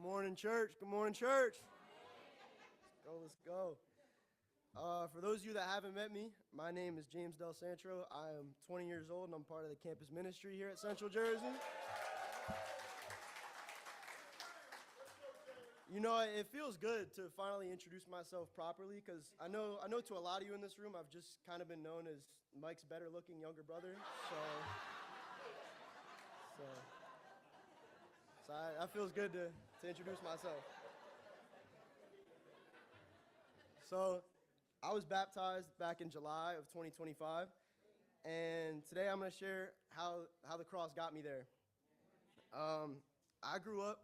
morning, church. Good morning, church. Let's go. For those of you that haven't met me, my name is James Del Santro. I am 20 years old, and I'm part of the campus ministry here at Central Jersey. You know, it feels good to finally introduce myself properly, because I know to a lot of you in this room, I've just kind of been known as Mike's better-looking younger brother. So that feels good to introduce myself. So I was baptized back in July of 2025, and today I'm going to share how the cross got me there. I grew up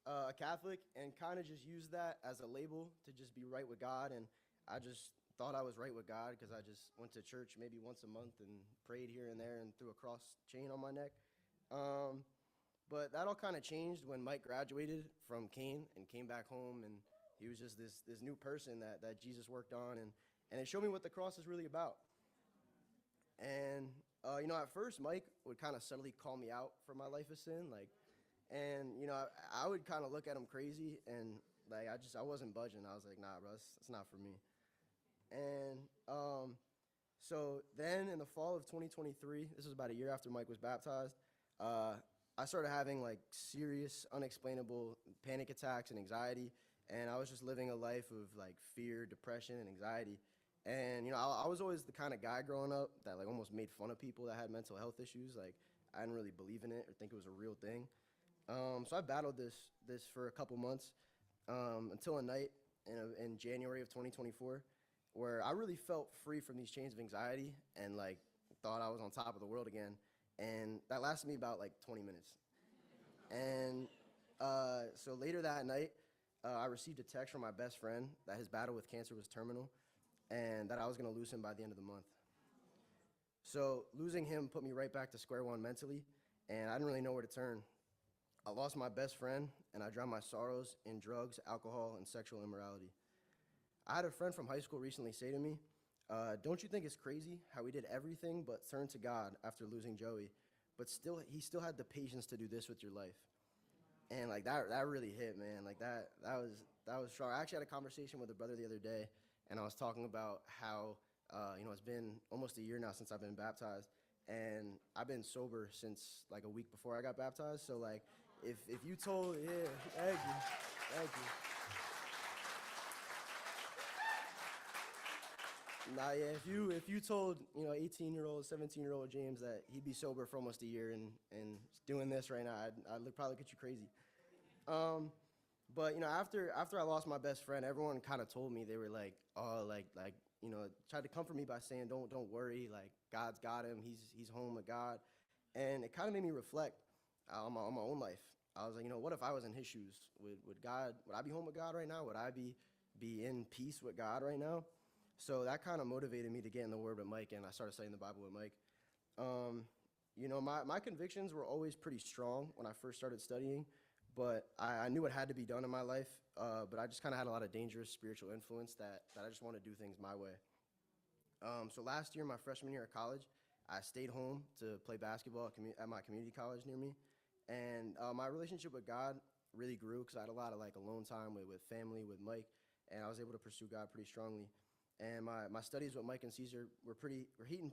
a Catholic and kind of just used that as a label to just be right with God, and I just thought I was right with God because I just went to church maybe once a month and prayed here and there and threw a cross chain on my neck. But that all kind of changed when Mike graduated from Kane and came back home, and he was just this new person that Jesus worked on, and it showed me what the cross is really about. And, at first, Mike would kind of subtly call me out for my life of sin, and I would kind of look at him crazy, and, I wasn't budging. I was like, nah, bro, that's not for me. And so then in the fall of 2023, this was about a year after Mike was baptized, I started having, serious, unexplainable panic attacks and anxiety, and I was just living a life of, fear, depression, and anxiety. And, I was always the kind of guy growing up that, almost made fun of people that had mental health issues. I didn't really believe in it or think it was a real thing. So I battled this for a couple months until a night in January of 2024 where I really felt free from these chains of anxiety and, thought I was on top of the world again. And that lasted me about 20 minutes. And so later that night, I received a text from my best friend that his battle with cancer was terminal and that I was going to lose him by the end of the month. So losing him put me right back to square one mentally, and I didn't really know where to turn. I lost my best friend, and I drowned my sorrows in drugs, alcohol, and sexual immorality. I had a friend from high school recently say to me, don't you think it's crazy how we did everything but turn to God after losing Joey, but he still had the patience to do this with your life? And that really hit, man. That was strong. I actually had a conversation with a brother the other day, and I was talking about how it's been almost a year now since I've been baptized, and I've been sober since a week before I got baptized. So if you told, yeah, thank you. Nah, yeah, if you told 18-year-old, 17-year-old James that he'd be sober for almost a year and doing this right now, I'd probably look at you crazy. But after I lost my best friend, everyone kind of told me, they were tried to comfort me by saying don't worry, God's got him, he's home with God, and it kind of made me reflect on my own life. I was like, what if I was in his shoes? Would I be home with God right now? Would I be in peace with God right now? So that kind of motivated me to get in the Word with Mike, and I started studying the Bible with Mike. My convictions were always pretty strong when I first started studying, but I knew what had to be done in my life, but I just kind of had a lot of dangerous spiritual influence that I just wanted to do things my way. So last year, my freshman year of college, I stayed home to play basketball at my community college near me, and my relationship with God really grew because I had a lot of alone time with family, with Mike, and I was able to pursue God pretty strongly. And my studies with Mike and Caesar were heating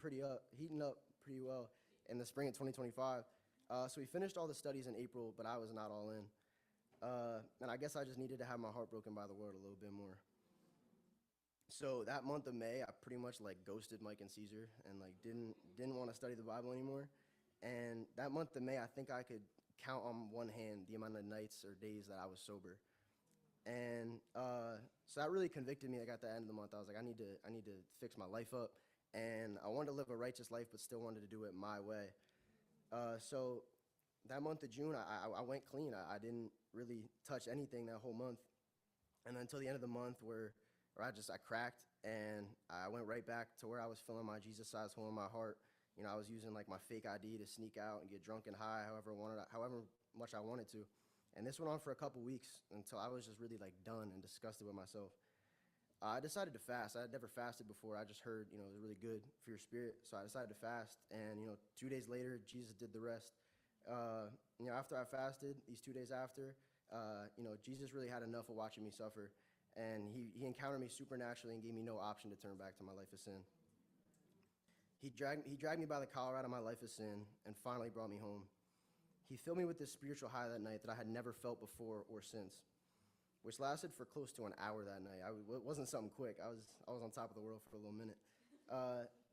up pretty well in the spring of 2025. So we finished all the studies in April, but I was not all in. And I guess I just needed to have my heart broken by the world a little bit more. So that month of May, I pretty much ghosted Mike and Caesar and didn't want to study the Bible anymore. And that month of May, I think I could count on one hand the amount of nights or days that I was sober. And so that really convicted me. At the end of the month, I was like, I need to fix my life up, and I wanted to live a righteous life, but still wanted to do it my way. So that month of June, I went clean. I didn't really touch anything that whole month, and then until the end of the month, where I cracked, and I went right back to where I was filling my Jesus-sized hole in my heart. I was using my fake ID to sneak out and get drunk and high, however much I wanted to. And this went on for a couple weeks until I was just really done and disgusted with myself. I decided to fast. I had never fasted before. I just heard, it was really good for your spirit. So I decided to fast. And, 2 days later, Jesus did the rest. After I fasted, these 2 days after, Jesus really had enough of watching me suffer, and he encountered me supernaturally and gave me no option to turn back to my life of sin. He dragged me by the collar out of my life of sin and finally brought me home. He filled me with this spiritual high that night that I had never felt before or since, which lasted for close to an hour that night. It wasn't something quick. I was on top of the world for a little minute.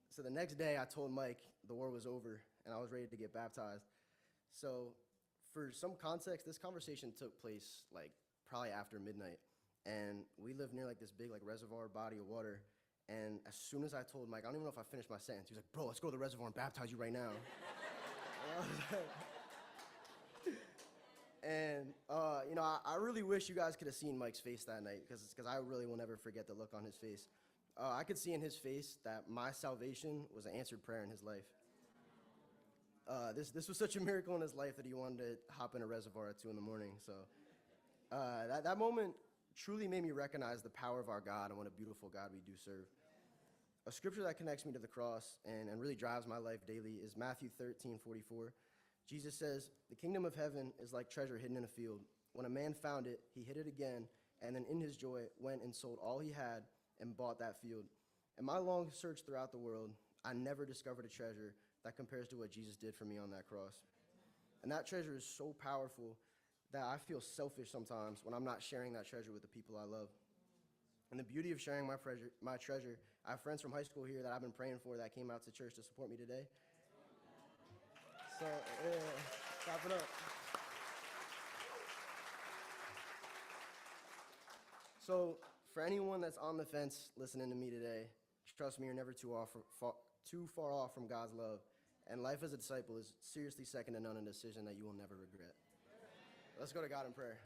So the next day, I told Mike the war was over and I was ready to get baptized. So for some context, this conversation took place like probably after midnight, and we lived near like this big like reservoir body of water. And as soon as I told Mike, I don't even know if I finished my sentence, he was like, "Bro, let's go to the reservoir and baptize you right now." I really wish you guys could have seen Mike's face that night, because I really will never forget the look on his face. I could see in his face that my salvation was an answered prayer in his life. This was such a miracle in his life that he wanted to hop in a reservoir at 2 in the morning. So that moment truly made me recognize the power of our God and what a beautiful God we do serve. A scripture that connects me to the cross and really drives my life daily is Matthew 13:44. Jesus says, "The kingdom of heaven is like treasure hidden in a field. When a man found it, he hid it again, and then in his joy went and sold all he had and bought that field." In my long search throughout the world, I never discovered a treasure that compares to what Jesus did for me on that cross. And that treasure is so powerful that I feel selfish sometimes when I'm not sharing that treasure with the people I love. And the beauty of sharing my treasure, I have friends from high school here that I've been praying for that came out to church to support me today. So, yeah, clap it up. So, for anyone that's on the fence listening to me today, trust me, you're never too far off from God's love. And life as a disciple is seriously second to none, a decision that you will never regret. Let's go to God in prayer.